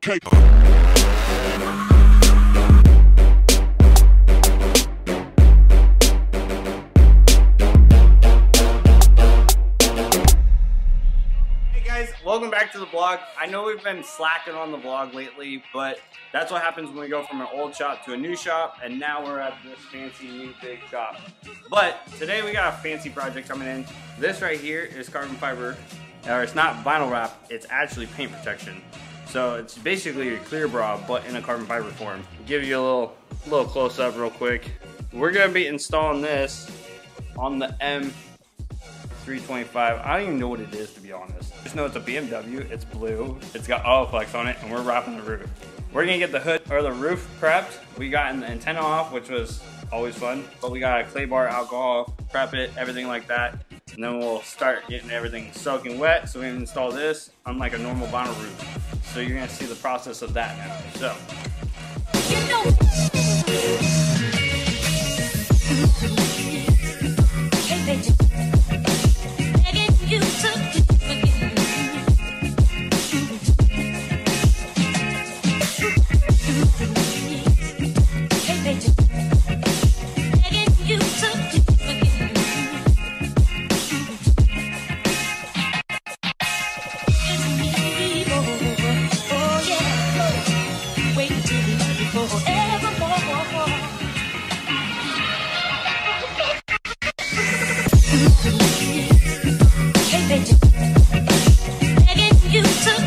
Okay. Welcome back to the vlog. I know we've been slacking on the vlog lately, but that's what happens when we go from an old shop to a new shop, and now we're at this fancy new big shop. But today we got a fancy project coming in. This right here is carbon fiber, or it's not vinyl wrap, it's actually paint protection. So it's basically a clear bra, but in a carbon fiber form. I'll give you a little close up real quick. We're gonna be installing this on the M325. I don't even know what it is, to be honest. Just know it's a BMW, it's blue, it's got Autoflex on it, and we're wrapping the roof. We're gonna get the hood or the roof prepped. We got the antenna off, which was always fun, but we got a clay bar alcohol, prep it, everything like that. And then we'll start getting everything soaking wet so we can install this on like a normal vinyl roof. So you're gonna see the process of that now. So. You took